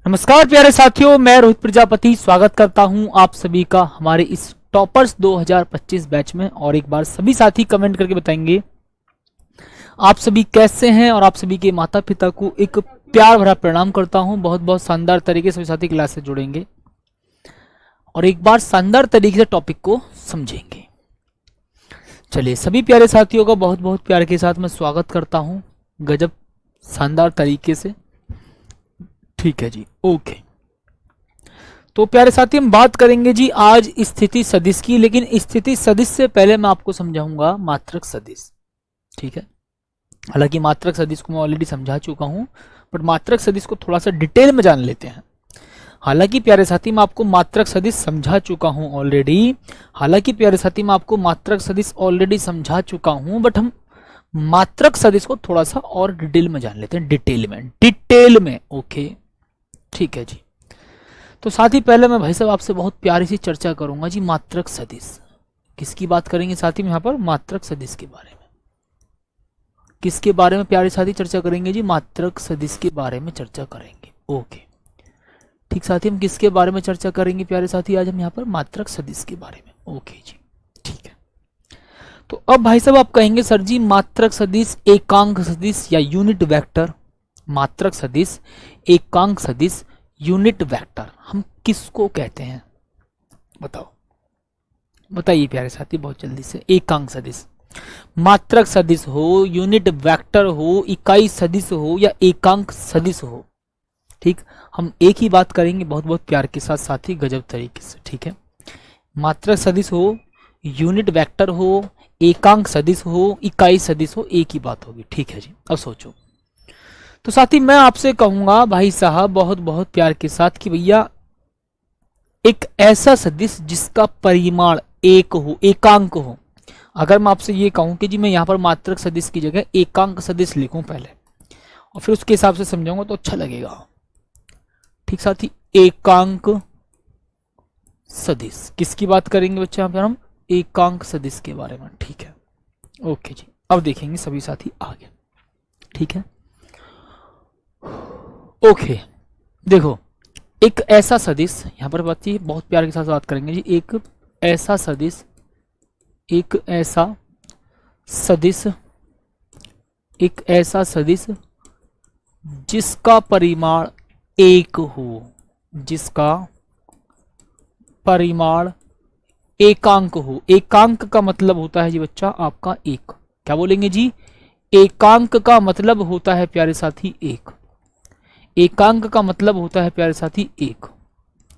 नमस्कार प्यारे साथियों, मैं रोहित प्रजापति स्वागत करता हूं आप सभी का हमारे इस टॉपर्स 2025 बैच में। और एक बार सभी साथी कमेंट करके बताएंगे आप सभी कैसे हैं और आप सभी के माता पिता को एक प्यार भरा प्रणाम करता हूं। बहुत बहुत शानदार तरीके से सभी साथी क्लास से जुड़ेंगे और एक बार शानदार तरीके से टॉपिक को समझेंगे। चलिए, सभी प्यारे साथियों का बहुत बहुत प्यार के साथ मैं स्वागत करता हूं गजब शानदार तरीके से। ठीक है जी, ओके। तो प्यारे साथी, हम बात करेंगे जी आज स्थिति सदिश की, लेकिन स्थिति सदिश से पहले मैं आपको समझाऊंगा मात्रक सदिश। ठीक है, हालांकि मात्रक सदिश को मैं ऑलरेडी समझा चुका हूं, बट मात्रक सदिश को थोड़ा सा डिटेल में जान लेते हैं। हालांकि प्यारे साथी, मैं आपको मात्रक सदिश समझा चुका हूं ऑलरेडी। हालांकि प्यारे साथी, मैं आपको मात्रक सदिश ऑलरेडी समझा चुका हूं, बट हम मात्रक सदिश को थोड़ा सा और डिटेल में जान लेते हैं। डिटेल में ओके, ठीक है जी। तो साथ ही पहले मैं भाई साहब आपसे बहुत प्यारी सी चर्चा करूंगा जी मात्रक सदिश। किसकी बात करेंगे साथी में यहाँ पर? मात्रक सदिश के बारे में। किसके बारे में प्यारे साथी चर्चा करेंगे जी? मात्रक सदिश के बारे में चर्चा करेंगे। ओके, ठीक साथी, हम किसके बारे में चर्चा करेंगे प्यारे साथी? आज हम यहाँ पर मात्रक सदिश के बारे में। ओके जी, ठीक है। तो अब भाई साहब आप कहेंगे सर जी मात्रक सदिश एकांक सदिश या यूनिट वेक्टर, मात्रक सदिश एकांक सदिश यूनिट वेक्टर हम किसको कहते हैं? बताओ, बताइए प्यारे साथी बहुत जल्दी से। एकांक सदिश, मात्रक सदिश हो, यूनिट वेक्टर हो, इकाई सदिश हो या एकांक सदिश हो, ठीक, हम एक ही बात करेंगे बहुत बहुत प्यार के साथ साथी, गजब तरीके से। ठीक है, मात्रक सदिश हो, यूनिट वेक्टर हो, एकांक सदिश हो, इकाई सदिश हो, एक ही बात होगी। ठीक है जी। अब सोचो, तो साथी मैं आपसे कहूंगा भाई साहब बहुत बहुत प्यार के साथ कि भैया एक ऐसा सदिश जिसका परिमाण एक हो, एकांक हो। अगर मैं आपसे ये कहूं कि जी मैं यहां पर मात्रक सदिश की जगह एकांक सदिश लिखूं पहले और फिर उसके हिसाब से समझाऊंगा तो अच्छा लगेगा। ठीक साथी, एकांक सदिश किसकी बात करेंगे बच्चे? यहां पर हम एकांक सदिश के बारे में। ठीक है, ओके जी। अब देखेंगे सभी साथी आगे। ठीक है, ओके। देखो, एक ऐसा सदिश यहां पर बच्चे बहुत प्यार के साथ बात करेंगे जी। एक ऐसा सदिश, एक ऐसा सदिश, एक ऐसा सदिश जिसका परिमाण एक हो, जिसका परिमाण एकांक हो। एकांक का मतलब होता है जी बच्चा आपका एक। क्या बोलेंगे जी? एकांक का मतलब होता है प्यारे साथी एक। एकांक का मतलब होता है प्यारे साथी एक।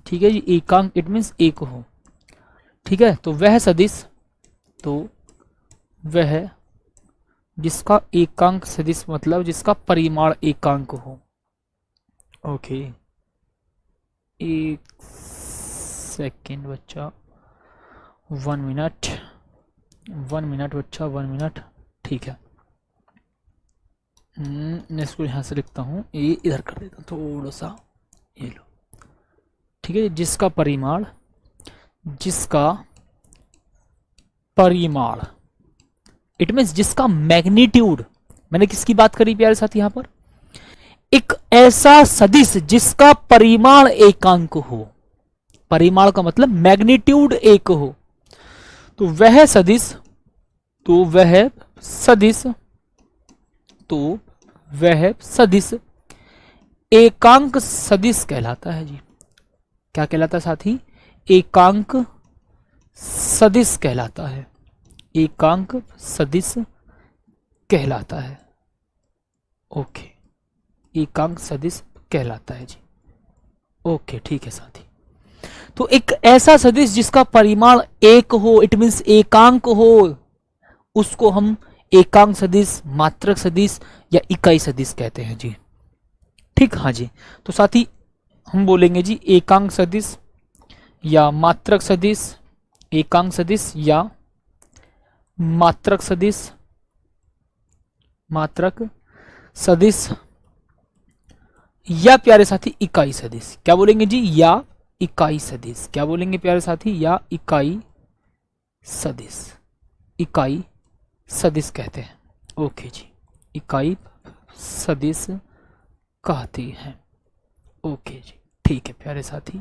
ठीक है जी, एकांक इट मीन्स एक हो। ठीक है, तो वह सदिश, तो वह जिसका एकांक सदिश मतलब जिसका परिमाण एकांक हो। ओके, एक सेकेंड बच्चा, 1 मिनट, 1 मिनट बच्चा, 1 मिनट। ठीक है, मैं इसको यहाँ से लिखता हूँ, ये इधर कर देता हूँ थोड़ा सा, ये लो। ठीक है, जिसका परिमाण, जिसका परिमाण इट मीन्स जिसका मैग्नीट्यूड। मैंने किसकी बात करी प्यारे साथी? यहां पर एक ऐसा सदिश जिसका परिमाण एकांक हो। परिमाण का मतलब मैग्नीट्यूड एक हो। तो वह सदिश, तो वह सदिश, तो वह सदिश एकांक सदिश कहलाता है जी। क्या कहलाता है साथी? एकांक सदिश कहलाता है। एकांक सदिश कहलाता है। ओके, एकांक सदिश कहलाता है जी। ओके, ठीक है साथी। तो एक ऐसा सदिश जिसका परिमाण एक हो, इट मीन्स एकांक हो, उसको हम एकांक सदिश, मात्रक सदिश या इकाई सदिश कहते हैं जी। ठीक, हाँ जी। तो साथी हम बोलेंगे जी एकांक सदिश या मात्रक सदिश, एकांक सदिश या मात्रक सदिश, मात्रक सदिश या प्यारे साथी इकाई सदिश। क्या बोलेंगे जी? या इकाई सदिश। क्या बोलेंगे प्यारे साथी? या इकाई सदिश। इकाई सदिश कहते हैं। ओके जी, इकाई सदिश कहते हैं। ओके जी, ठीक है प्यारे साथी,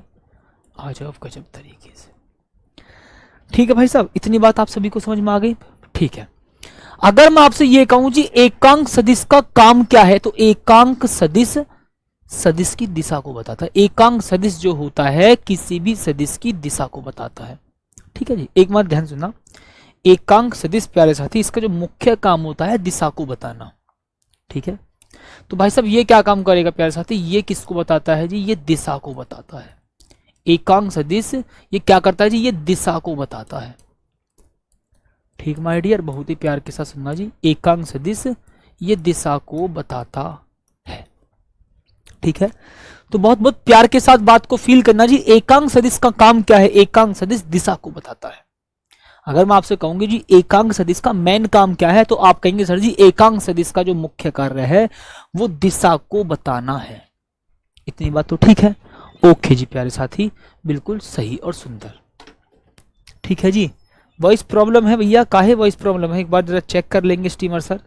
आ जाओ गजब तरीके से। ठीक है भाई साहब, इतनी बात आप सभी को समझ में आ गई। ठीक है, अगर मैं आपसे ये कहूं जी एकांक सदिश का काम क्या है, तो एकांक सदिश सदिश की दिशा को बताता है। एकांक सदिश जो होता है किसी भी सदिश की दिशा को बताता है। ठीक है जी, एक बार ध्यान सुनना, एकांक सदिश प्यारे साथी इसका जो मुख्य काम होता है दिशा को बताना। ठीक है, तो भाई साहब ये क्या काम करेगा प्यारे साथी, ये किसको बताता है जी, ये दिशा को बताता है। एकांक सदिश ये क्या करता है जी, ये दिशा को बताता है। ठीक माय डियर, बहुत ही प्यार के साथ सुनना जी, एकांक सदिश ये दिशा को बताता है। ठीक है, तो बहुत बहुत प्यार के साथ बात को फील करना जी, एकांक सदिश का काम क्या है, एकांक सदिश दिशा को बताता है। अगर मैं आपसे कहूंगी जी एकांक सदिश का मेन काम क्या है, तो आप कहेंगे सर जी एकांक सदिश का जो मुख्य कार्य है वो दिशा को बताना है। इतनी बात तो ठीक है। ओके जी प्यारे साथी, बिल्कुल सही और सुंदर। ठीक है जी, वॉइस प्रॉब्लम है भैया, काहे वॉइस प्रॉब्लम है, एक बार जरा चेक कर लेंगे स्टीमर सर,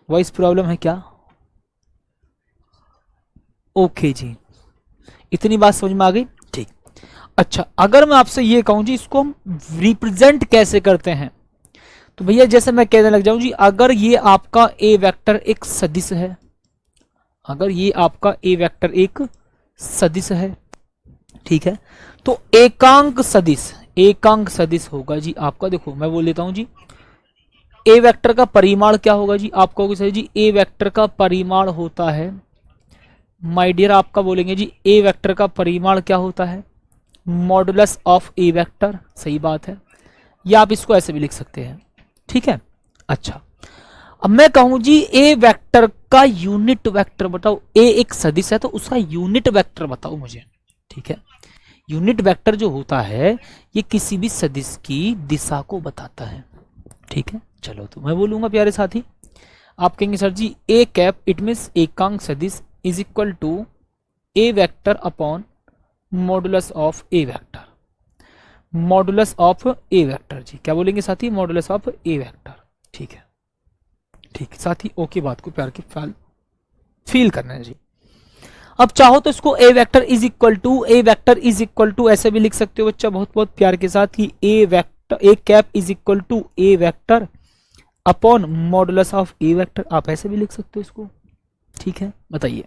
वॉइस प्रॉब्लम है क्या? ओके जी, इतनी बात समझ में आ गई। ठीक, अच्छा अगर मैं आपसे ये कहूं जी इसको हम रिप्रेजेंट कैसे करते हैं, तो भैया जैसे मैं कहने लग जाऊं जी, अगर ये आपका ए वेक्टर एक सदिश है, अगर ये आपका ए वेक्टर एक सदिश है, ठीक है, तो एकांक सदिश होगा जी आपका, देखो मैं बोल लेता हूं जी, ए वेक्टर का परिमाण क्या होगा जी, आप कहोगे सर जी ए वेक्टर का परिमाण होता है, माय डियर आपका बोलेंगे जी ए वेक्टर का परिमाण क्या होता है, मॉडुलस ऑफ ए वेक्टर। सही बात है, या आप इसको ऐसे भी लिख सकते हैं। ठीक है, अच्छा अब मैं कहूं जी ए वेक्टर का यूनिट वेक्टर बताओ, ए एक सदिश है तो उसका यूनिट वेक्टर बताओ मुझे। ठीक है, यूनिट वेक्टर जो होता है ये किसी भी सदिश की दिशा को बताता है। ठीक है, चलो तो मैं बोलूंगा प्यारे साथी, आप कहेंगे sir ji A cap it means एकांक सदिश is equal to A vector upon modulus of A vector, modulus of A vector जी, क्या बोलेंगे साथी, मॉडुलस ऑफ ए वेक्टर। ठीक है, ठीक साथी, ओके बात को प्यार के फील करना है जी। अब चाहो तो इसको ए वेक्टर इज इक्वल टू ऐसे भी लिख सकते हो बच्चा, बहुत बहुत प्यार के साथ कि A vector A cap is equal to A vector upon modulus of A vector, आप ऐसे भी लिख सकते हो इसको। ठीक है, बताइए।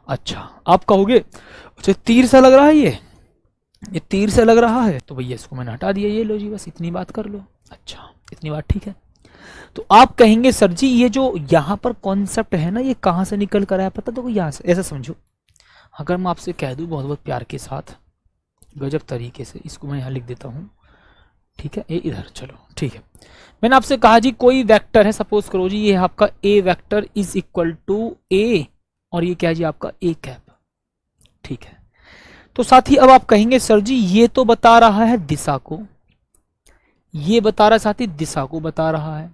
अच्छा आप कहोगे अच्छा तीर सा लग रहा है, ये तीर से लग रहा है, तो भैया इसको मैंने हटा दिया, ये लो जी, बस इतनी बात कर लो। अच्छा इतनी बात ठीक है, तो आप कहेंगे सर जी ये जो यहाँ पर कॉन्सेप्ट है ना ये कहाँ से निकल कर आया पता, तो यहाँ से, ऐसा समझो, अगर मैं आपसे कह दूँ बहुत बहुत प्यार के साथ गजब तरीके से, इसको मैं यहाँ लिख देता हूँ। ठीक है, ए इधर चलो, ठीक है, मैंने आपसे कहा जी कोई वेक्टर है, सपोज करो जी ये आपका ए वेक्टर इज इक्वल टू ए, और ये क्या है जी आपका ए कैप। ठीक है, तो साथी अब आप कहेंगे सर जी ये तो बता रहा है दिशा को, ये बता रहा है साथी दिशा को बता रहा है,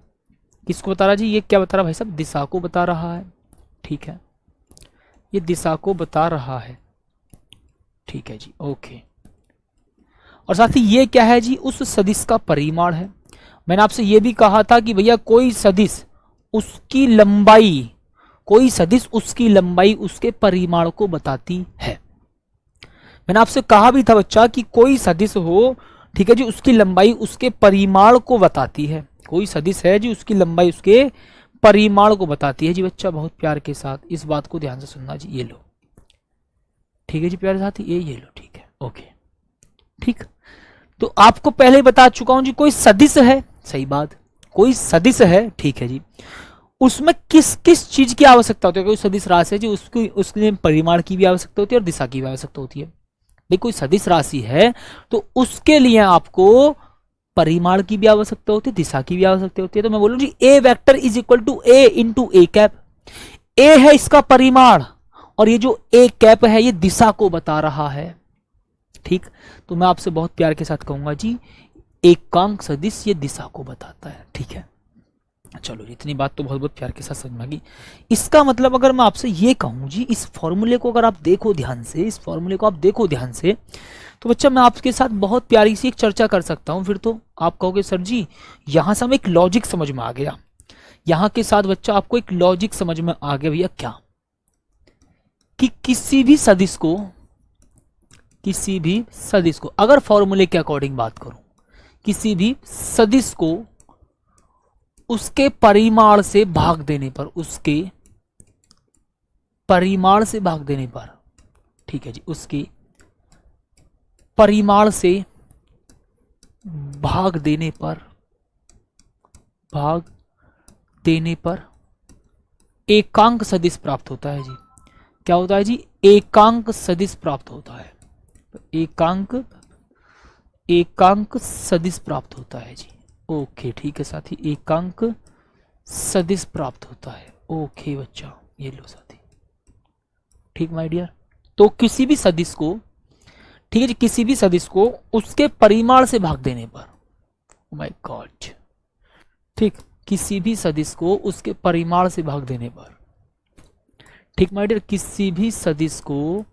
किसको बता रहा है जी, ये क्या बता रहा है भाई साहब, दिशा को बता रहा है। ठीक है, ये दिशा को बता रहा है। ठीक है जी, ओके, और साथी ये क्या है जी, उस सदिश का परिमाण है। मैंने आपसे ये भी कहा था कि भैया कोई सदिश उसकी लंबाई, कोई सदिश उसकी लंबाई उसके परिमाण को बताती है। मैंने आपसे कहा भी था बच्चा कि कोई सदिश हो, ठीक है जी, उसकी लंबाई उसके परिमाण को बताती है, कोई सदिश है जी उसकी लंबाई उसके परिमाण को बताती है जी बच्चा, बहुत प्यार के साथ इस बात को ध्यान से सुनना जी, ये लो। ठीक है जी प्यारे साथी, ये लो, ठीक है, ओके। ठीक, तो आपको पहले ही बता चुका हूं जी कोई सदिश है, सही बात, कोई सदिश है। ठीक है जी, उसमें किस किस चीज की आवश्यकता होती है, कोई सदिश राशि है जी उसकी, उसके परिमाण की भी आवश्यकता होती है और दिशा की भी आवश्यकता होती है। भाई कोई सदिश राशि है तो उसके लिए आपको परिमाण की भी आवश्यकता होती है, दिशा की भी आवश्यकता होती है। तो मैं बोलूं जी A vector is equal to A into A cap, A है इसका परिमाण और ये जो ए कैप है ये दिशा को बता रहा है। ठीक, तो मैं आपसे बहुत प्यार के साथ कहूंगा जी एकांक सदिश ये दिशा को बताता है। ठीक है, चलो इतनी बात तो बहुत बहुत प्यार के साथ समझ में आ गई। इसका मतलब अगर मैं आपसे ये कहूं जी, इस फॉर्मूले को अगर आप देखो ध्यान से, इस फॉर्मूले को आप देखो ध्यान से, तो बच्चा मैं आपके साथ बहुत प्यारी सी एक चर्चा कर सकता हूं। फिर तो आप कहोगे सर जी यहां से हमें एक लॉजिक समझ में आ गया, यहां के साथ बच्चा आपको एक लॉजिक समझ में आ गया। भैया क्या कि किसी भी सदिश को अगर फॉर्मूले के अकॉर्डिंग बात करूं, किसी भी सदिश को उसके परिमाण से भाग देने पर, उसके परिमाण से भाग देने पर, ठीक है जी, उसके परिमाण से भाग देने पर एकांक सदिश प्राप्त होता है जी। क्या होता है जी? एकांक सदिश प्राप्त होता है। एकांक सदिश प्राप्त होता है जी। ओके ठीक है साथी, एकांक सदिश प्राप्त होता है। ओके बच्चा, ये लो साथी, ठीक माय डियर। तो किसी भी सदिश को, ठीक है जी, किसी भी सदिश को उसके परिमाण से भाग देने पर, ओ माय गॉड, ठीक, किसी भी सदिश को उसके परिमाण से भाग देने पर, ठीक माय डियर, किसी भी सदिश को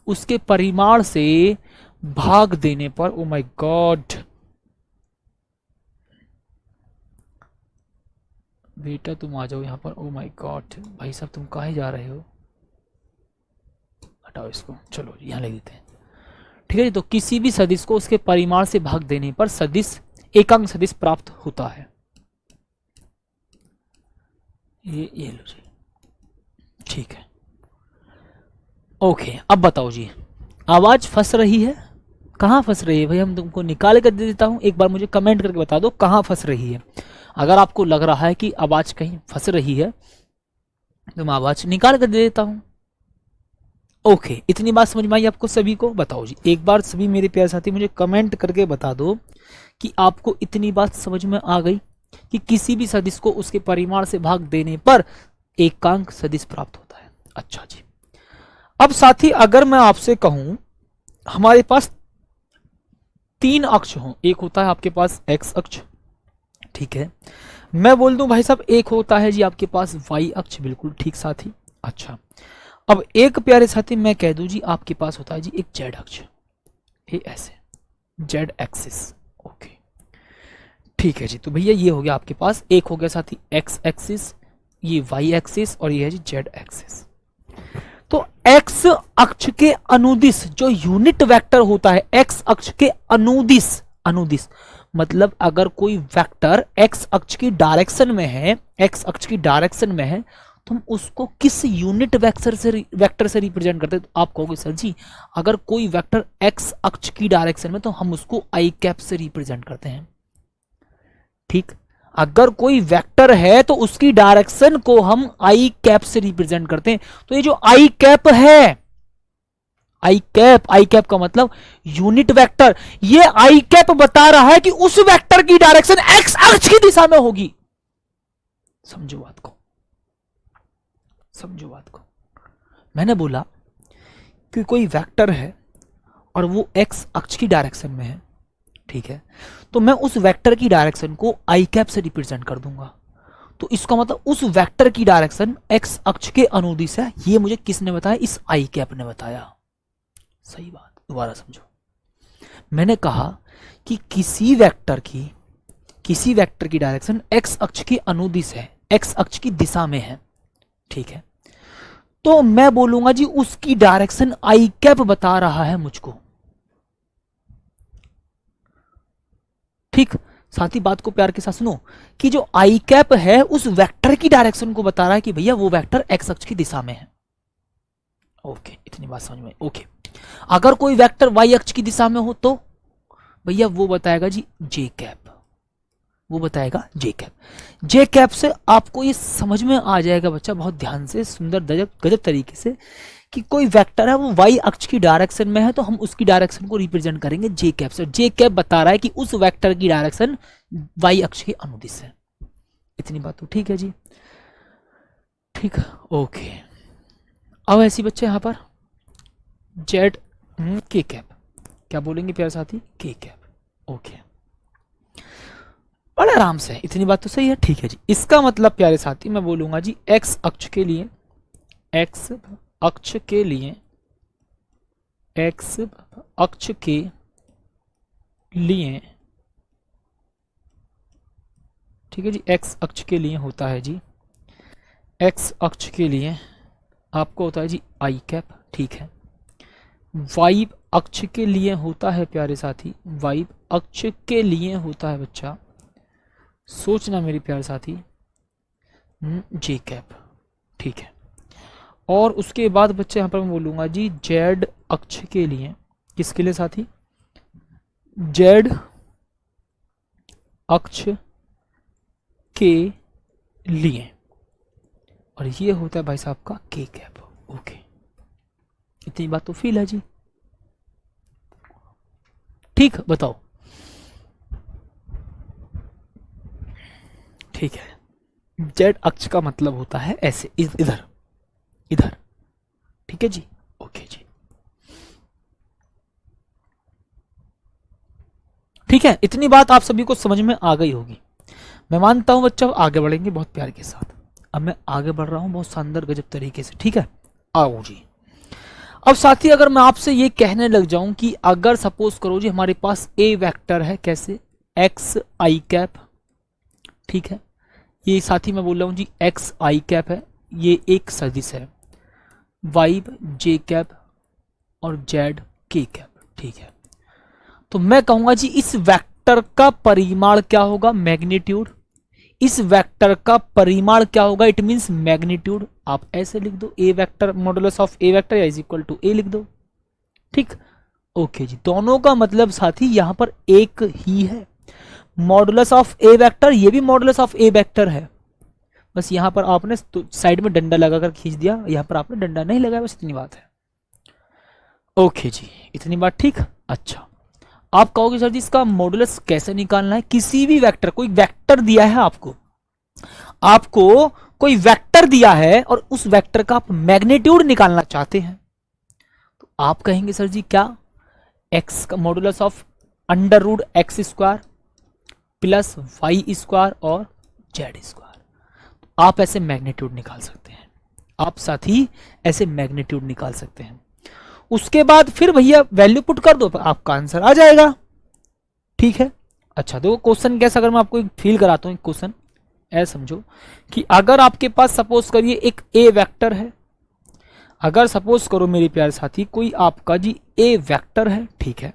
उसके परिमाण से भाग देने पर, ओ माय गॉड बेटा तुम आ जाओ यहाँ पर। ओ माय गॉड भाई साहब, तुम कहाँ जा रहे हो? हटाओ इसको, चलो यहाँ ले देते हैं, ठीक है जी। तो किसी भी सदिश को उसके परिमाण से भाग देने पर सदिश एकांक सदिश प्राप्त होता है। ये लो जी, ठीक है। ओके, अब बताओ जी, आवाज फंस रही है? कहाँ फंस रही है भाई? हम तुमको निकाल कर दे देता हूं, एक बार मुझे कमेंट करके बता दो कहाँ फंस रही है। अगर आपको लग रहा है कि आवाज कहीं फंस रही है तो मैं आवाज निकाल कर दे देता हूं। ओके, इतनी बात समझ में आई आपको सभी को? बताओ जी, एक बार सभी मेरे प्यारे साथी मुझे कमेंट करके बता दो कि आपको इतनी बात समझ में आ गई कि किसी भी सदिश को उसके परिमाण से भाग देने पर एकांक सदिश प्राप्त होता है। अच्छा जी, अब साथी अगर मैं आपसे कहूं हमारे पास तीन अक्ष हों, एक होता है आपके पास एक्स अक्ष, ठीक है, मैं बोल दूं भाई साहब एक होता है जी आपके पास वाई अक्ष, बिल्कुल ठीक साथी। अच्छा, अब एक प्यारे साथी मैं कह दूं जी आपके पास होता है जी एक जेड अक्ष, ये ऐसे जेड एक्सिस। ओके ठीक है जी, तो भैया ये हो गया आपके पास, एक हो गया साथी एक्स एक्सिस, ये वाई एक्सिस, और ये है जी जेड एक्सिस। तो एक्स अक्ष के अनुदिश जो यूनिट वेक्टर होता है, एक्स अक्ष के अनुदिश मतलब अगर कोई वेक्टर एक्स अक्ष की डायरेक्शन में है, एक्स अक्ष की डायरेक्शन में है, तो हम उसको किस यूनिट वेक्टर से रिप्रेजेंट करते हैं? तो आप कहोगे सर जी अगर कोई वेक्टर एक्स अक्ष की डायरेक्शन में तो हम उसको आई कैप से रिप्रेजेंट करते हैं, ठीक। अगर कोई वेक्टर है तो उसकी डायरेक्शन को हम आई कैप से रिप्रेजेंट करते हैं। तो ये जो आई कैप है, आई कैप का मतलब यूनिट वेक्टर, ये आई कैप बता रहा है कि उस वेक्टर की डायरेक्शन एक्स अक्ष की दिशा में होगी। समझो बात को, समझो बात को। मैंने बोला कि कोई वेक्टर है और वो एक्स अक्ष की डायरेक्शन में है, ठीक है, तो मैं उस वेक्टर की डायरेक्शन को आई कैप से रिप्रेजेंट कर दूंगा। तो इसका मतलब उस वेक्टर की डायरेक्शन एक्स अक्ष के अनुदिश है। ये मुझे किसने बताया? इस आई कैप ने बताया। सही बात, दोबारा समझो। मैंने कहा कि किसी वेक्टर की डायरेक्शन एक्स अक्ष के अनुदिश है, एक्स अक्ष की दिशा में है, ठीक है, तो मैं बोलूंगा जी उसकी डायरेक्शन आई कैप बता रहा है मुझको, ठीक। साथ ही बात को प्यार के साथ सुनो कि जो आई कैप है उस वेक्टर की डायरेक्शन को बता रहा है कि भैया वो वेक्टर एक्स अक्ष की दिशा में है। ओके, इतनी बात समझ में। ओके, अगर कोई वेक्टर वाई अक्ष की दिशा में हो तो भैया वो बताएगा जी जे कैप, वो बताएगा जे कैप। जे कैप से आपको ये समझ में आ जाएगा बच्चा बहुत ध्यान से, सुंदर गजब तरीके से, कि कोई वेक्टर है वो वाई अक्ष की डायरेक्शन में है तो हम उसकी डायरेक्शन को रिप्रेजेंट करेंगे जे कैप से। जे कैप बता रहा है कि उस वेक्टर की डायरेक्शन वाई अक्ष के अनुदिश है। इतनी बात तो ठीक है जी, ठीक। ओके, अब ऐसी बच्चे यहां पर जेड के कैप, क्या बोलेंगे प्यारे साथी? के कैप। ओके, बड़े आराम से, इतनी बात तो सही है, ठीक है जी। इसका मतलब प्यारे साथी मैं बोलूंगा जी एक्स अक्ष के लिए, एक्स अक्ष के लिए, एक्स अक्ष के लिए, ठीक है जी, एक्स अक्ष के लिए होता है जी, एक्स अक्ष के लिए आपका होता है जी आई कैप, ठीक है। वाई अक्ष के लिए होता है प्यारे साथी, वाई अक्ष के लिए होता है बच्चा, सोचना मेरे प्यारे साथी, जे कैप, ठीक है। और उसके बाद बच्चे यहाँ पर मैं बोलूँगा जी जेड अक्ष के लिए, किसके लिए साथी, जेड अक्ष के लिए, और ये होता है भाई साहब का के कैप, ओके। इतनी बात तो फील है जी, ठीक, बताओ, ठीक है। जेड अक्ष का मतलब होता है ऐसे, इधर इधर, ठीक है जी, ओके जी, ठीक है। इतनी बात आप सभी को समझ में आ गई होगी, मैं मानता हूं बच्चों। आगे बढ़ेंगे बहुत प्यार के साथ, अब मैं आगे बढ़ रहा हूं बहुत शानदार गजब तरीके से, ठीक है। आओ जी, अब साथी अगर मैं आपसे ये कहने लग जाऊं कि अगर सपोज करो जी हमारे पास ए वेक्टर है, कैसे, एक्स आई कैप, ठीक है। ये साथी मैं बोल रहा हूं जी एक्स आई कैप है, ये एक सदिश है, वाई जे कैप और जेड के कैप, ठीक है। तो मैं कहूंगा जी इस वेक्टर का परिमाण क्या होगा, मैग्नीट्यूड। इस वेक्टर का परिमाण क्या होगा, इट मींस मैग्नीट्यूड। आप ऐसे लिख दो, A vector modulus of A vector is equal to A लिख दो, ठीक, ओके जी। दोनों का मतलब साथी यहां पर एक ही है, मॉडुलस ऑफ ए वेक्टर, ये भी मॉडुलस ऑफ ए वेक्टर है, बस यहां पर आपने साइड में डंडा लगाकर खींच दिया, यहां पर आपने डंडा नहीं लगाया, बस इतनी बात है, ओके जी, इतनी बात ठीक। अच्छा, आप कहोगे सर जी इसका मॉडुलस कैसे निकालना है, किसी भी वेक्टर, कोई वेक्टर दिया है आपको, आपको कोई वेक्टर दिया है और उस वेक्टर का आप मैग्नीट्यूड निकालना चाहते हैं, तो आप कहेंगे सर जी क्या, एक्स का modulus of under root X square plus Y square और जेड स्क्वायर। आप ऐसे मैग्नीट्यूड निकाल सकते हैं, आप साथ ही ऐसे मैग्नीट्यूड निकाल सकते हैं। उसके बाद फिर भैया वैल्यू पुट कर दो, आपका आंसर आ जाएगा, ठीक है। अच्छा देखो क्वेश्चन कैसा, अगर मैं आपको एक फील कराता हूँ, क्वेश्चन ऐसा समझो कि अगर आपके पास सपोज करिए एक ए वेक्टर है, अगर सपोज करो मेरे प्यारे साथी कोई आपका जी ए वेक्टर है, ठीक है।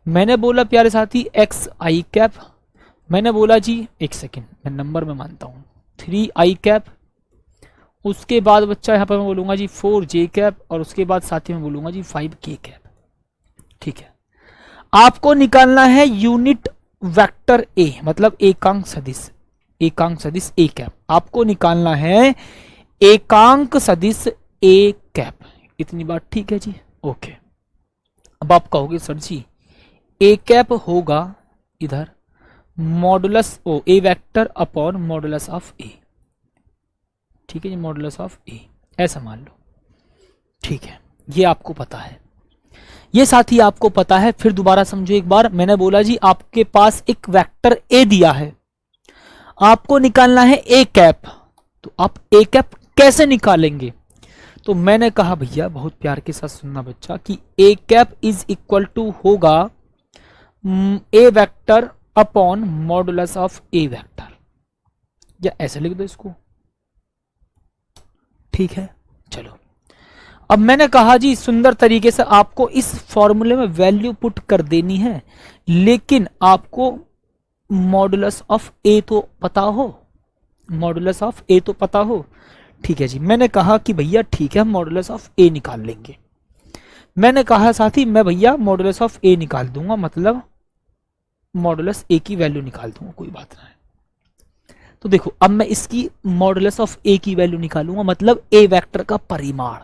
मैंने बोला प्यारे साथी एक्स आई कैप, मैंने बोला जी एक सेकेंड मैं नंबर में मानता हूं 3 आई कैप, उसके बाद बच्चा यहां पर मैं बोलूंगा जी 4 जे कैप, और उसके बाद साथी में बोलूंगा जी 5 के कैप, ठीक है। आपको निकालना है यूनिट वेक्टर ए, मतलब एकांक सदिश, एकांक सदिश ए कैप, आपको निकालना है एकांक सदिश ए कैप, इतनी बात ठीक है जी, ओके। अब आप कहोगे सर जी ए कैप होगा इधर modulus of A vector upon modulus of A, ठीक है जी, मॉडुलस ऑफ ए, ऐसा मान लो, ठीक है। ये आपको पता है, ये साथी आपको पता है। फिर दोबारा समझो एक बार, मैंने बोला जी आपके पास एक वेक्टर ए दिया है, आपको निकालना है ए कैप, तो आप ए कैप कैसे निकालेंगे, तो मैंने कहा भैया बहुत प्यार के साथ सुनना बच्चा कि A cap is equal to होगा A vector upon modulus of A vector, या ऐसे लिख दो इसको, ठीक है। चलो अब मैंने कहा जी सुंदर तरीके से आपको इस फॉर्मूले में वैल्यू पुट कर देनी है, लेकिन आपको मॉडुलस ऑफ ए तो पता हो, मॉडुलस ऑफ ए तो पता हो, ठीक है जी। मैंने कहा कि भैया ठीक है हम मॉडुलस ऑफ ए निकाल लेंगे, मैंने कहा साथी मैं भैया मॉडुलस ऑफ ए निकाल दूंगा, मतलब मॉडुलस ए की वैल्यू निकाल दूंगा, कोई बात नहीं। तो देखो अब मैं इसकी मॉडुलस ऑफ ए की वैल्यू निकालूंगा, मतलब ए वेक्टर का परिमाण,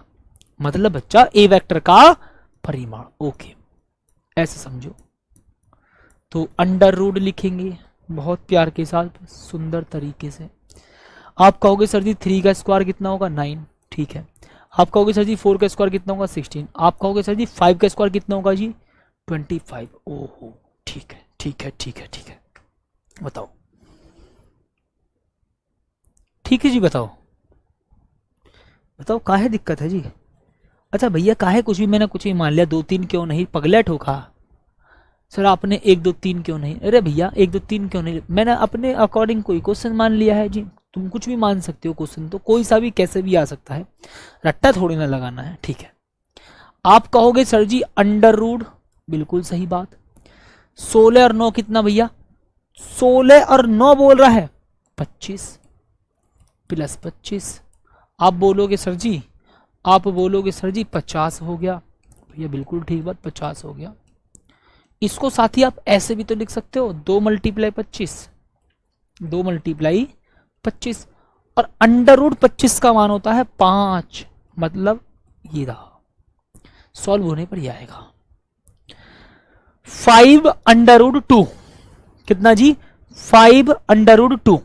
मतलब बच्चा ए वेक्टर का परिमाण, ओके ऐसे समझो। तो अंडर रूट लिखेंगे बहुत प्यार के साथ सुंदर तरीके से। आप कहोगे सर जी 3 का स्क्वायर कितना होगा 9, ठीक है। आप कहोगे सर जी 4 का स्क्वायर कितना होगा 16, आप कहोगे सर जी 5 का स्क्वायर कितना होगा जी 25, ओहो ठीक है ठीक है ठीक है ठीक है, बताओ ठीक है जी, बताओ बताओ काहे दिक्कत है जी। अच्छा भैया काहे कुछ भी, मैंने कुछ भी मान लिया, 2 3 क्यों नहीं, पगला ठोका सर आपने 1 2 3 क्यों नहीं, अरे भैया 1 2 3 क्यों नहीं, मैंने अपने अकॉर्डिंग कोई क्वेश्चन मान लिया है जी, तुम कुछ भी मान सकते हो, क्वेश्चन तो कोई सा भी कैसे भी आ सकता है, रट्टा थोड़ी ना लगाना है, ठीक है। आप कहोगे सर जी अंडर रूट, बिल्कुल सही बात। 16 और 9 कितना भैया, 16 और 9 बोल रहा है 25 प्लस 25। आप बोलोगे सर जी, आप बोलोगे सर जी 50 हो गया, भैया बिल्कुल ठीक बात, 50 हो गया। इसको साथ ही आप ऐसे भी तो लिख सकते हो, 2 मल्टीप्लाई 25, 2 मल्टीप्लाई 25, और अंडर रूट 25 का मान होता है 5, मतलब ये रहा, सॉल्व होने पर ये आएगा 5 अंडर रूट 2, कितना जी 5 अंडर रूट 2।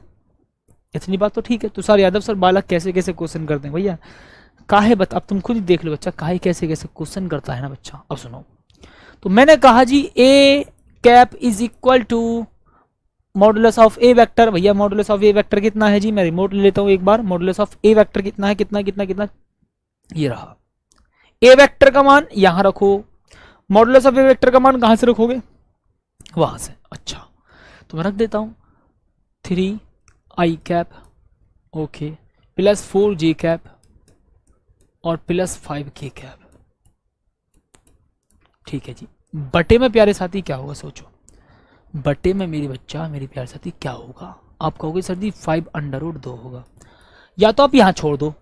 इतनी बात तो ठीक है। तुषार यादव सर बालक कैसे कैसे क्वेश्चन करते हैं भैया, काहे अब तुम खुद ही देख लो बच्चा, काहे कैसे कैसे क्वेश्चन करता है ना बच्चा। अब सुनो, तो मैंने कहा जी A cap is equal to modulus of A vector. भैया मॉडुलस ऑफ ए वेक्टर कितना है जी, मैं रिमोट ले लेता हूं एक बार। मॉडुलस ऑफ ए वेक्टर कितना है, कितना कितना कितना, ये रहा। ए वेक्टर का मान यहां रखो, मॉडुलस ऑफ ए वेक्टर का मान कहां से रखोगे, वहां से। अच्छा तो मैं रख देता हूं 3 I cap, okay, plus 4 J cap और प्लस 5 के कैप, ठीक है जी। बटे में प्यारे साथी क्या होगा सोचो, बटे में मेरी बच्चा मेरी प्यारे साथी क्या होगा। आप कहोगे सर जी 5 अंडर रूट 2 होगा, या तो आप यहां छोड़ दो,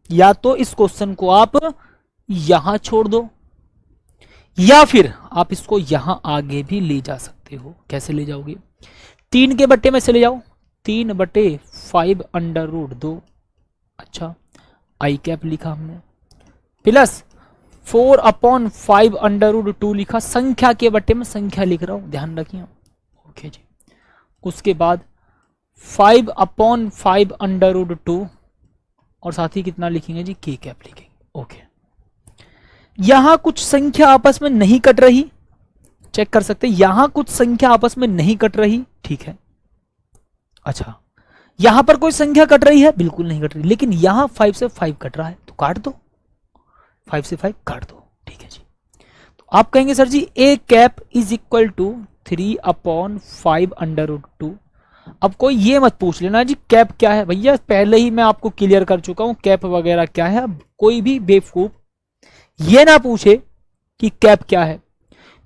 या तो इस क्वेश्चन को आप यहां छोड़ दो, या फिर आप इसको यहां आगे भी ले जा सकते हो। कैसे ले जाओगे, 3 के बट्टे में से ले जाओ, 3 बटे 5 अंडर रूट 2, अच्छा आई कैप लिखा हमने, प्लस 4 अपॉन 5 अंडर रूट 2 लिखा, संख्या के बट्टे में संख्या लिख रहा हूं, ध्यान रखिए, ओके जी। उसके बाद 5 अपॉन 5 अंडर रूट 2, और साथ ही कितना लिखेंगे जी, के कैप लिखेंगे, ओके। यहां कुछ संख्या आपस में नहीं कट रही, चेक कर सकते हैं, यहां कुछ संख्या आपस में नहीं कट रही, ठीक है। अच्छा यहां पर कोई संख्या कट रही है, बिल्कुल नहीं कट रही, लेकिन यहां 5 से 5 कट रहा है, तो काट दो, 5 से 5 काट दो, ठीक है जी। तो आप कहेंगे sir ji A cap is equal to 3 upon 5 under root 2। अब कोई ये मत पूछ लेना जी कैप क्या है, भैया पहले ही मैं आपको क्लियर कर चुका हूं कैप वगैरह क्या है। अब कोई भी बेवकूफ ये ना पूछे कि कैप क्या है,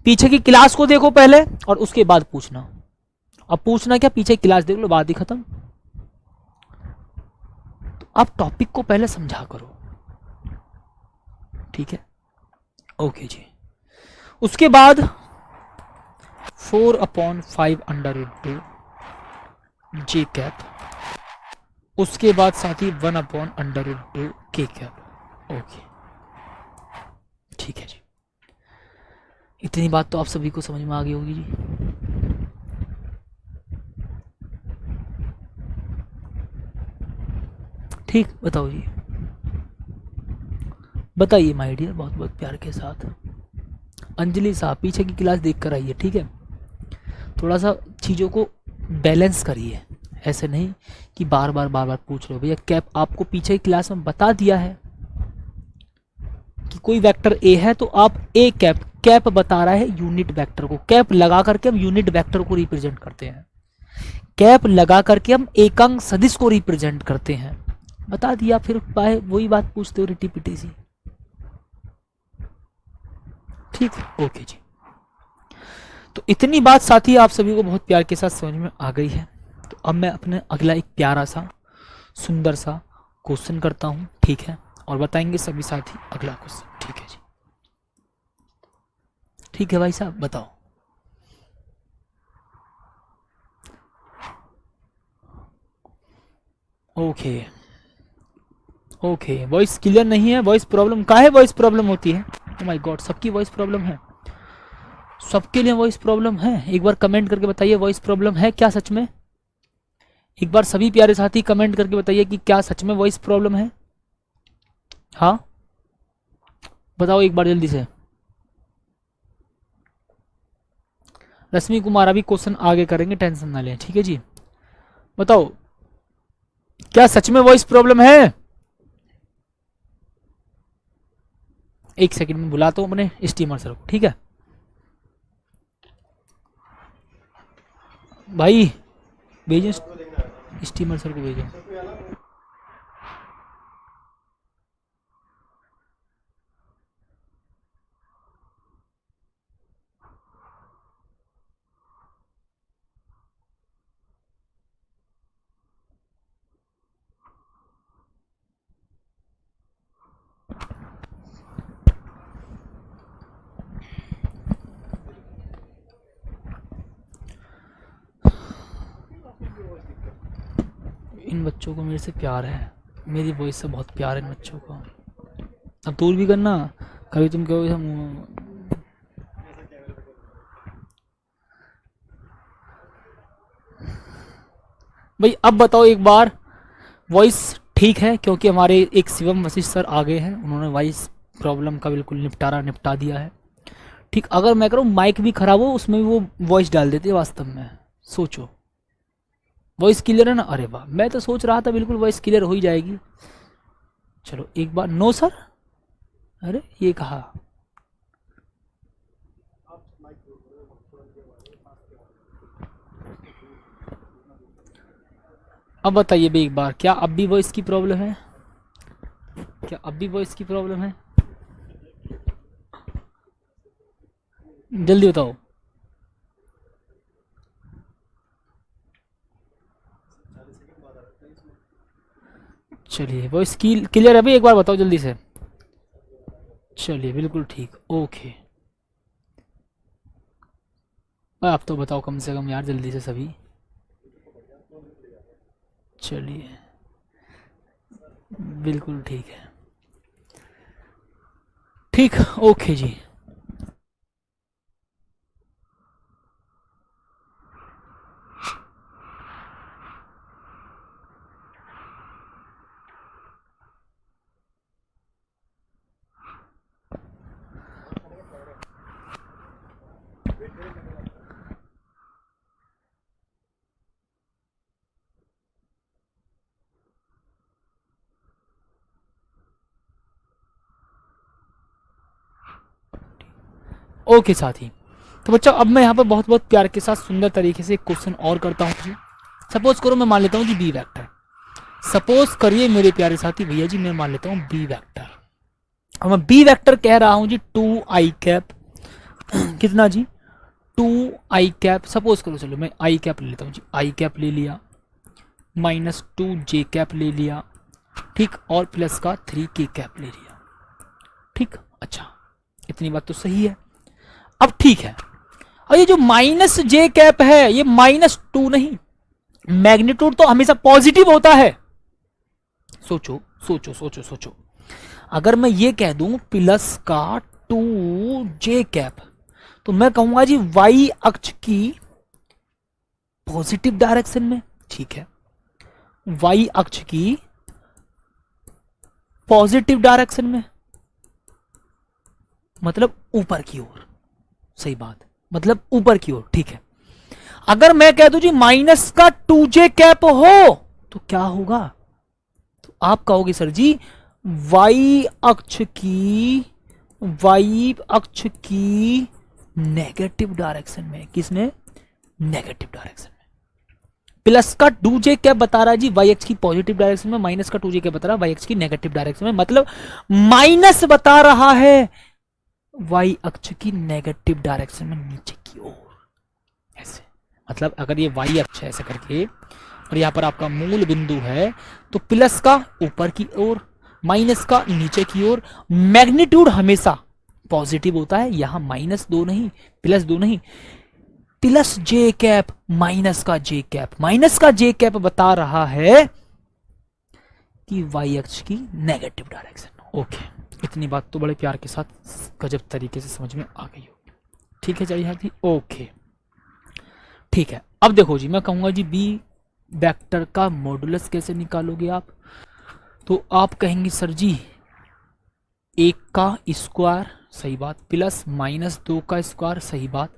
पीछे की क्लास को देखो पहले और उसके बाद पूछना। अब पूछना क्या, पीछे क्लास देख लो, बात ही खत्म। तो आप टॉपिक को पहले समझा करो, ठीक है, ओके जी। उसके बाद 4 upon 5 under root 2 J cap, उसके बाद साथ ही 1 अपॉन अंडर रूट 2 के कैप, ओके, ठीक है जी। इतनी बात तो आप सभी को समझ में आ गई होगी जी। ठीक, बताओ जी, बताइए माय डियर, बहुत बहुत प्यार के साथ। अंजलि साहब पीछे की क्लास देख कर आइए, ठीक है, थोड़ा सा चीज़ों को बैलेंस करिए, ऐसे नहीं कि बार बार पूछ रहे हो। भैया कैप आपको पीछे की क्लास में बता दिया है कि कोई वेक्टर ए है, तो आप ए कैप, कैप बता रहा है यूनिट वेक्टर को, कैप लगा करके हम यूनिट वेक्टर को रिप्रेजेंट करते हैं, कैप लगा करके हम एकांक सदिश को रिप्रेजेंट करते हैं, बता दिया, फिर वही बात पूछते हो रिटी पिटी सी, ठीक, ओके जी। तो इतनी बात साथी आप सभी को बहुत प्यार के साथ समझ में आ गई है। तो अब मैं अपने अगला एक प्यारा सा सुंदर सा क्वेश्चन करता हूं, ठीक है, और बताएंगे सभी साथी अगला क्वेश्चन, ठीक है जी, ठीक है भाई साहब, बताओ। ओके ओके, वॉइस क्लियर नहीं है, वॉइस प्रॉब्लम, काहे वॉइस प्रॉब्लम होती है, ओ माय गॉड, सबकी वॉइस प्रॉब्लम है, सबके लिए वॉइस प्रॉब्लम है। एक बार कमेंट करके बताइए वॉइस प्रॉब्लम है क्या सच में, एक बार सभी प्यारे साथी कमेंट करके बताइए कि क्या सच में वॉइस प्रॉब्लम है। हाँ बताओ एक बार जल्दी से। रश्मि कुमार अभी क्वेश्चन आगे करेंगे, टेंशन ना लें, ठीक है जी। बताओ क्या सच में वॉइस प्रॉब्लम है। एक सेकंड में बुलाता हूं अपने स्टीमर सर को, ठीक है भाई, भेजें स्टीमर सर को भेजो। इन बच्चों को मेरे से प्यार है, मेरी वॉइस से बहुत प्यार है इन बच्चों को। अब दूर भी करना, कभी तुम कहोगे हम। भाई अब बताओ एक बार, वॉइस ठीक है? क्योंकि हमारे एक शिवम वशिष्ठ सर आ गए हैं, उन्होंने वॉइस प्रॉब्लम का बिल्कुल निपटा दिया है। ठीक, अगर मैं करूँ माइक भी खराब हो उसमें भी वो वॉइस डाल देते हैं वास्तव में। सोचो, वॉइस क्लियर है ना? अरे वाह, मैं तो सोच रहा था बिल्कुल वॉइस क्लियर हो ही जाएगी। चलो एक बार। नो सर, अरे ये कहा। अब बताइए भाई एक बार, क्या अब भी वॉइस की प्रॉब्लम है? क्या अब भी वॉइस की प्रॉब्लम है? जल्दी बताओ। चलिए वॉइस क्लियर है भाई, एक बार बताओ जल्दी से। चलिए बिल्कुल ठीक, ओके। आप तो बताओ कम से कम यार जल्दी से सभी। चलिए बिल्कुल ठीक है, ठीक, ओके जी। ओके साथी, तो बच्चों अब मैं यहाँ पर बहुत बहुत प्यार के साथ सुंदर तरीके से एक क्वेश्चन और करता हूँ। सपोज करो मैं मान लेता हूँ जी बी वेक्टर। सपोज करिए मेरे प्यारे साथी भैया जी, मैं मान लेता हूँ बी वेक्टर। अब मैं बी वेक्टर कह रहा हूँ जी 2i कैप। कितना जी? 2i cap. सपोज करो, चलो मैं आई कैप ले लेता हूँ जी, आई कैप ले लिया, -2j कैप ले लिया, ठीक, और प्लस का 3k कैप ले लिया। ठीक, अच्छा इतनी बात तो सही है। अब ठीक है, और ये जो -j कैप है ये -2 नहीं, मैग्नीट्यूड तो हमेशा पॉजिटिव होता है। सोचो सोचो सोचो सोचो, अगर मैं ये कह दूं प्लस का 2j कैप, तो मैं कहूंगा जी वाई अक्ष की पॉजिटिव डायरेक्शन में। ठीक है, वाई अक्ष की पॉजिटिव डायरेक्शन में, मतलब ऊपर की ओर। सही बात, मतलब ऊपर की ओर। ठीक है, अगर मैं कह दूं जी -2j कैप हो तो क्या होगा? तो आप कहोगे सर जी वाई अक्ष की नेगेटिव डायरेक्शन में। किसमें? नेगेटिव डायरेक्शन में। प्लस का 2j कैप बता रहा है जी वाई अक्ष की पॉजिटिव डायरेक्शन में, माइनस का 2j कैप बता रहा है वाई अक्ष की नेगेटिव डायरेक्शन में, मतलब माइनस बता रहा है वाई अक्ष की नेगेटिव डायरेक्शन में, नीचे की ओर। ऐसे मतलब अगर ये वाई अक्ष है ऐसे करके, और यहाँ पर आपका मूल बिंदु है, तो प्लस का ऊपर की ओर, माइनस का नीचे की ओर। मैग्नीट्यूड हमेशा पॉजिटिव होता है, यहां -2 नहीं, +2 नहीं, +j कैप, माइनस का j कैप बता रहा है कि वाई अक्ष की नेगेटिव डायरेक्शन। ओके, इतनी बात तो बड़े प्यार के साथ गजब तरीके से समझ में आ गई होगी। ठीक है चाहिए थी, ओके ठीक है। अब देखो जी, मैं कहूंगा जी बी वेक्टर का मॉडुलस कैसे निकालोगे आप? तो आप कहेंगे सर जी 1 का स्क्वायर, सही बात, प्लस -2 का स्क्वायर, सही बात,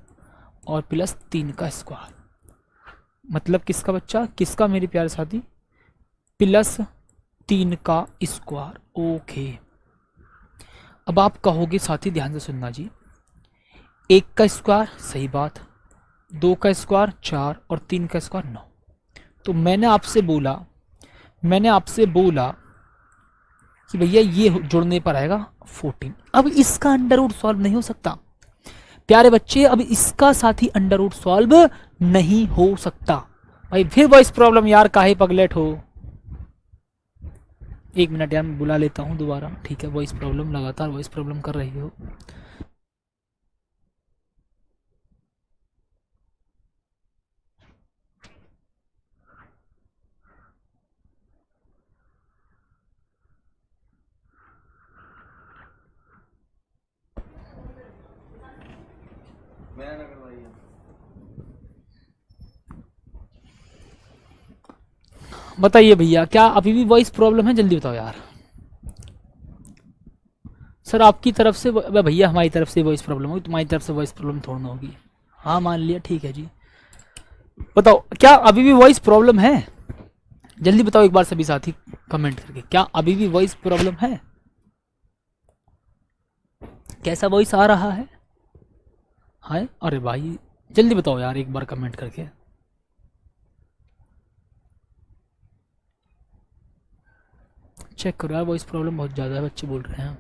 और प्लस 3 का स्क्वायर। मतलब किसका बच्चा, किसका मेरे प्यारे साथी? +3 का स्क्वायर। ओके, अब आप कहोगे साथी ध्यान से सुनना जी, 1 का स्क्वायर, सही बात, 2 का स्क्वायर 4 और 3 का स्क्वायर 9। तो मैंने आपसे बोला कि भैया ये जुड़ने पर आएगा 14। अब इसका अंडर रूट सॉल्व नहीं हो सकता प्यारे बच्चे, अब इसका साथ ही अंडर रूट सॉल्व नहीं हो सकता। भाई फिर वॉइस प्रॉब्लम यार, काहे पगलेट हो। 1 मिनट यार, मैं बुला लेता हूँ दोबारा। ठीक है, वॉइस प्रॉब्लम, लगातार वॉइस प्रॉब्लम कर रही हो। बताइए भैया, क्या अभी भी वॉइस प्रॉब्लम है? जल्दी बताओ यार। सर आपकी तरफ से भैया, हमारी तरफ से वॉइस प्रॉब्लम होगी, तुम्हारी तरफ से वॉइस प्रॉब्लम थोड़ा ना होगी। हाँ मान लिया, ठीक है जी। बताओ क्या अभी भी वॉइस प्रॉब्लम है? जल्दी बताओ एक बार सभी साथी कमेंट करके, क्या अभी भी वॉइस प्रॉब्लम है? कैसा वॉइस आ रहा है? हाय, अरे भाई जल्दी बताओ यार एक बार कमेंट करके। चेक करो यार, वॉइस प्रॉब्लम बहुत ज़्यादा है, बच्चे बोल रहे हैं।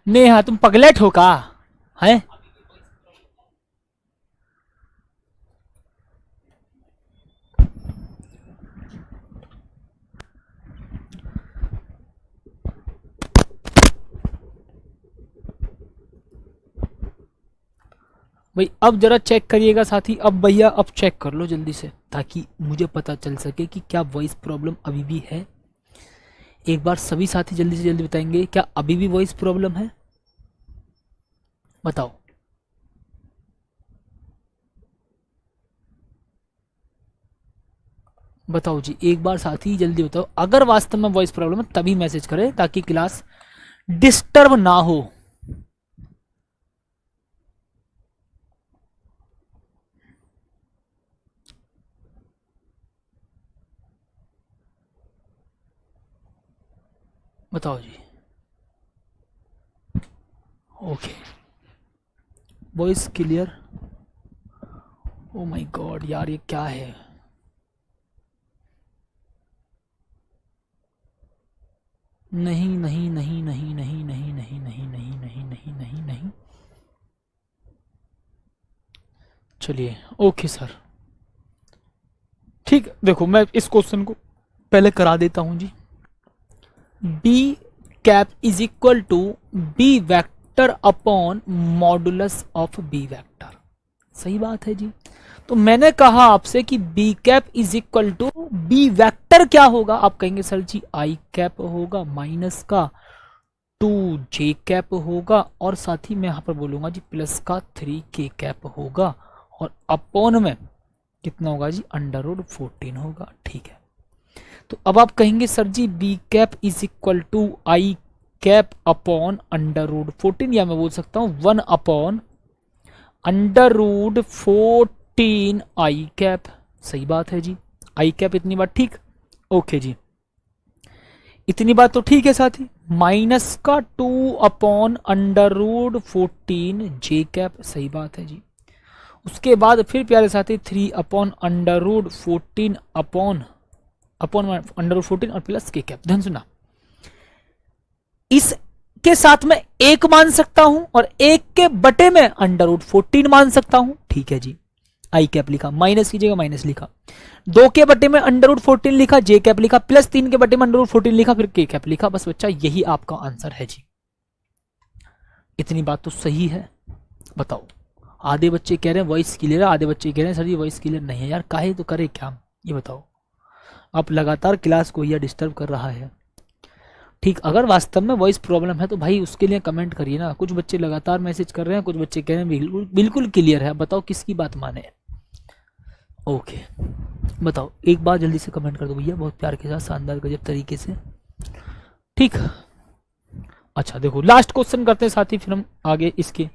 नेहा तुम पगलेट हो का है? भाई अब जरा चेक करिएगा साथी, अब भैया अब चेक कर लो जल्दी से, ताकि मुझे पता चल सके कि क्या वॉइस प्रॉब्लम अभी भी है। एक बार सभी साथी जल्दी से जल्दी बताएंगे, क्या अभी भी वॉइस प्रॉब्लम है? बताओ। बताओ जी, एक बार साथी जल्दी बताओ। अगर वास्तव में वॉइस प्रॉब्लम है तभी मैसेज करें, ताकि क्लास डिस्टर्ब ना हो। बताओ जी। Okay, voice clear. Oh my god यार, ये क्या है? नहीं नहीं नहीं नहीं नहीं नहीं नहीं नहीं नहीं नहीं नहीं नहीं नहीं। चलिए ओके सर, ठीक। देखो मैं इस क्वेश्चन को पहले करा देता हूं जी। B cap is equal to B vector upon modulus of B vector. सही बात है जी। तो मैंने कहा आपसे कि B cap is equal to B vector क्या होगा? आप कहेंगे सर जी आई कैप होगा माइनस का 2 जे कैप होगा, और साथ ही मैं यहां पर बोलूंगा जी प्लस का 3 के कैप होगा, और अपॉन में कितना होगा जी? अंडर रूट 14 होगा। ठीक है, तो अब आप कहेंगे sir ji B cap is equal to I cap upon under root 14, या मैं बोल सकता हूं 1 upon under root 14 I cap. सही बात है जी, आई कैप इतनी बात ठीक। ओके जी, इतनी बात तो ठीक है साथी। माइनस का 2 अपॉन अंडर रूट 14 जे कैप। सही बात है जी। उसके बाद फिर प्यारे साथी 3 upon under root 14 upon under root 14 और प्लस के कैप। ध्यान सुना, इसके साथ में एक मान सकता हूं और एक के बटे में अंडर रूट 14 मान सकता हूं। ठीक है जी, आई कैप लिखा, माइनस की जगह माइनस लिखा, 2 के बटे में अंडर रूट 14 लिखा, जे कैप लिखा, प्लस 3 के बटे में अंडर रूट 14 लिखा, फिर के कैप लिखा। बस बच्चा यही आपका आंसर है जी। इतनी बात तो सही है। बताओ, आधे बच्चे कह रहे हैं वॉइस क्लियर है, आधे बच्चे कह रहे हैं सर ये वॉइस क्लियर नहीं है। यार काहे तो करे क्या, ये बताओ। आप लगातार क्लास को यह डिस्टर्ब कर रहा है। ठीक, अगर वास्तव में वॉइस प्रॉब्लम है तो भाई उसके लिए कमेंट करिए ना। कुछ बच्चे लगातार मैसेज कर रहे हैं, कुछ बच्चे कह रहे हैं बिल्कुल बिल्कुल क्लियर है। बताओ किसकी बात माने। ओके बताओ, एक बार जल्दी से कमेंट कर दो भैया, बहुत प्यार के साथ, शानदार गजब तरीके से। ठीक, अच्छा देखो लास्ट क्वेश्चन करते हैं साथी, फिर हम आगे इसके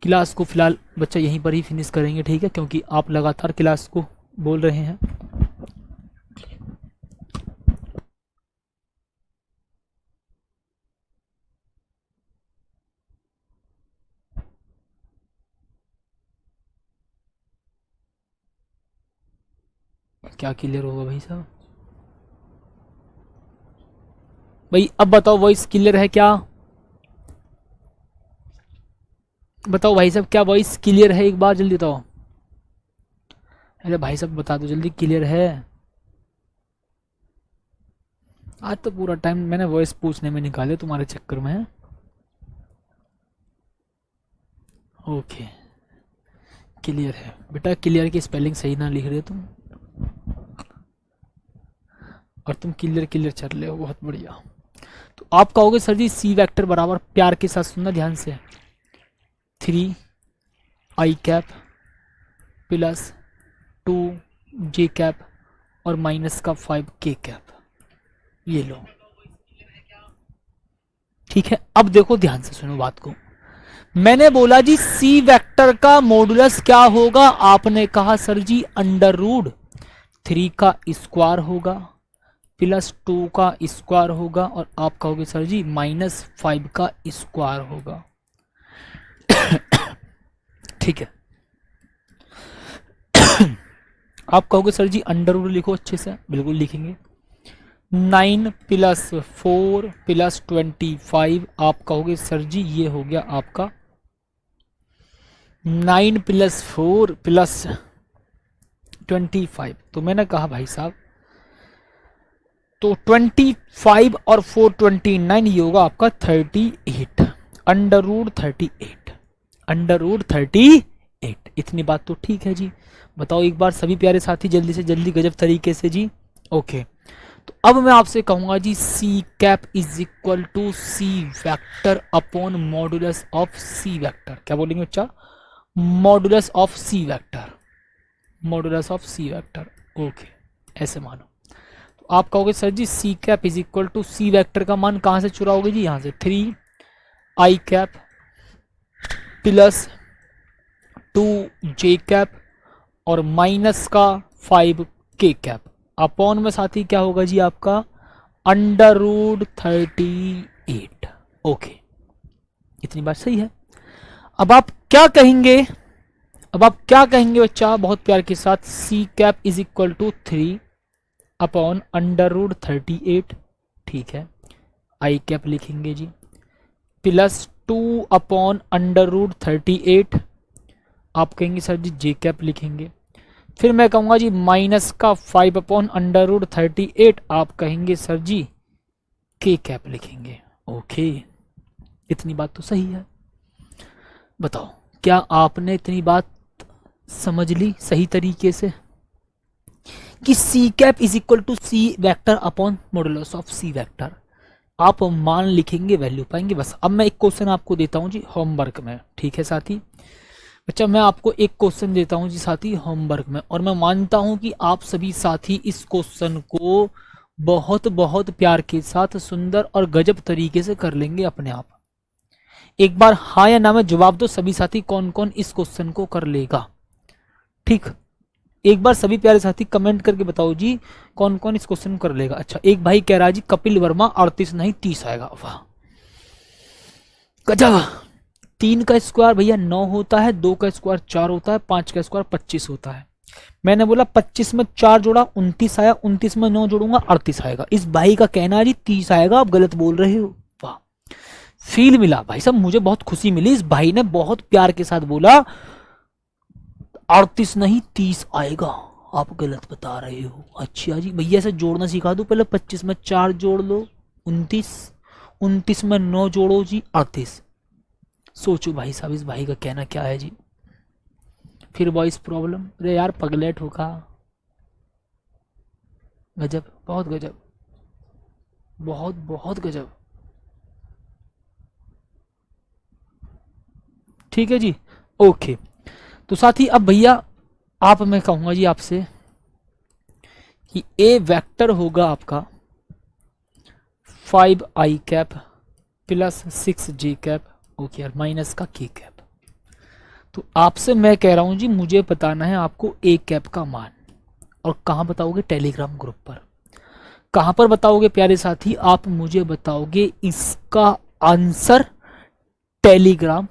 क्लास को फिलहाल बच्चा यहीं पर ही फिनिश करेंगे, ठीक है, क्योंकि आप लगातार क्लास को बोल रहे हैं। क्या क्लियर होगा भाई साहब? भाई अब बताओ वॉइस क्लियर है क्या? बताओ भाई साहब, क्या वॉइस क्लियर है? एक बार जल्दी बताओ। अरे भाई साहब बता दो जल्दी, क्लियर है? आज तो पूरा टाइम मैंने वॉइस पूछने में निकाले तुम्हारे चक्कर में। ओके क्लियर है बेटा। क्लियर की स्पेलिंग सही ना लिख रहे तुम, और तुम क्लियर क्लियर चल रहे हो, बहुत बढ़िया। तो आप कहोगे सर जी सी वेक्टर बराबर, प्यार के साथ सुनना ध्यान से, 3 I cap plus 2 J cap और माइनस का 5 के कैप। ये लो, ठीक है। अब देखो ध्यान से सुनो बात को। मैंने बोला जी सी वेक्टर का मॉडुलस क्या होगा? आपने कहा सर जी अंडर रूट 3 का स्क्वायर होगा प्लस 2 का स्क्वायर होगा, और आप कहोगे सर जी -5 का स्क्वायर होगा। ठीक है। आप कहोगे सर जी अंडर रूट लिखो अच्छे से, बिल्कुल लिखेंगे। 9 + 4 + 25, आप कहोगे सर जी ये हो गया आपका 9 + 4 + 25। तो मैंने कहा भाई साहब तो 25 और 4 29, ये होगा आपका 38, अंडर रूट 38, अंडर रूट 38। इतनी बात तो ठीक है जी। बताओ एक बार सभी प्यारे साथी जल्दी से जल्दी गजब तरीके से जी। ओके, तो अब मैं आपसे कहूंगा जी C cap is equal to C vector upon modulus of C vector. क्या बोलेंगे बच्चा? Modulus of C vector, modulus of C vector. Okay, ऐसे मानो। तो आप कहोगे सर जी C cap is equal to C vector का मान कहां से चुराओगे जी? यहां से 3 I cap plus 2 J cap और माइनस का 5 के कैप, अपॉन में साथी क्या होगा जी आपका अंडर रूट 38। ओके, इतनी बात सही है। अब आप क्या कहेंगे? अब आप क्या कहेंगे बच्चा बहुत प्यार के साथ? C cap is equal to 3 upon under root 38, ठीक है। आई कैप लिखेंगे जी प्लस 2 अपॉन अंडर रूट 38, आप कहेंगे सर जी जे कैप लिखेंगे। फिर मैं कहूंगा जी माइनस का 5 अपॉन अंडर रूट 38, आप कहेंगे सर जी के कैप लिखेंगे। ओके, इतनी बात तो सही है। बताओ क्या आपने इतनी बात समझ ली सही तरीके से कि C cap is equal to C vector upon modulus of C vector? आप मान लिखेंगे, वैल्यू पाएंगे, बस। अब मैं एक क्वेश्चन आपको देता हूं जी होमवर्क में, ठीक है साथी? अच्छा, मैं आपको एक क्वेश्चन देता हूं जी साथी होमवर्क में, और मैं मानता हूं कि आप सभी साथी इस क्वेश्चन को बहुत बहुत प्यार के साथ सुंदर और गजब तरीके से कर लेंगे अपने आप। एक बार हाँ या ना में जवाब दो सभी साथी, कौन कौन इस क्वेश्चन को कर लेगा? ठीक, एक बार सभी प्यारे साथी कमेंट करके बताओ जी कौन कौन इस क्वेश्चन को कर लेगा। अच्छा, एक भाई कह रहा है जी कपिल वर्मा 38 नहीं 30 आएगा। वाह गजब। 3 का स्क्वायर भैया 9 होता है, 2 का स्क्वायर 4 होता है, 5 का स्क्वायर 25 होता है। मैंने बोला 25 में 4 जोड़ा 29 आया, 29 में 9 जोड़ूंगा 38 आएगा। इस भाई का कहना है जी 30 आएगा, आप गलत बोल रहे हो। वाह, फील मिला भाई साहब, मुझे बहुत खुशी मिली। इस भाई ने बहुत प्यार के साथ बोला 38 नहीं 30 आएगा, आप गलत बता रहे हो। अच्छा जी, भैया से जोड़ना सिखा दो पहले। 25 में 4 जोड़ लो 29, 29 में 9 जोड़ो जी 38। सोचो भाई साहब इस भाई का कहना क्या है जी। फिर वॉइस प्रॉब्लम, अरे यार पगलेट होगा। गजब, बहुत गजब, बहुत बहुत गजब। ठीक है जी, ओके। तो साथी अब भैया आप, मैं कहूंगा जी आपसे कि ए वेक्टर होगा आपका 5 I cap plus 6G cap, okay यार, माइनस का K कैप। तो आपसे मैं कह रहा हूं जी, मुझे बताना है आपको A कैप का मान। और कहाँ बताओगे? टेलीग्राम ग्रुप पर। कहाँ पर बताओगे प्यारे साथी? आप मुझे बताओगे इसका आंसर टेलीग्राम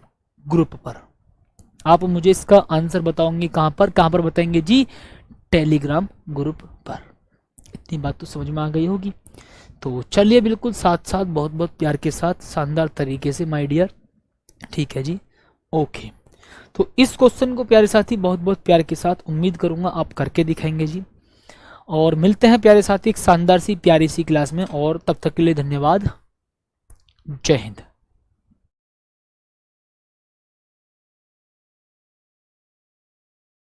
ग्रुप पर। आप मुझे इसका आंसर बताओगे कहाँ पर? कहाँ पर बताएंगे जी? टेलीग्राम ग्रुप पर। इतनी बात तो समझ में आ गई होगी। तो चलिए, बिल्कुल साथ साथ बहुत बहुत प्यार के साथ, शानदार तरीके से माय डियर, ठीक है जी, ओके। तो इस क्वेश्चन को प्यारे साथी बहुत बहुत प्यार के साथ उम्मीद करूंगा आप करके दिखाएंगे जी। और मिलते हैं प्यारे साथी एक शानदार सी प्यारी सी क्लास में, और तब तक के लिए धन्यवाद। जय हिंद।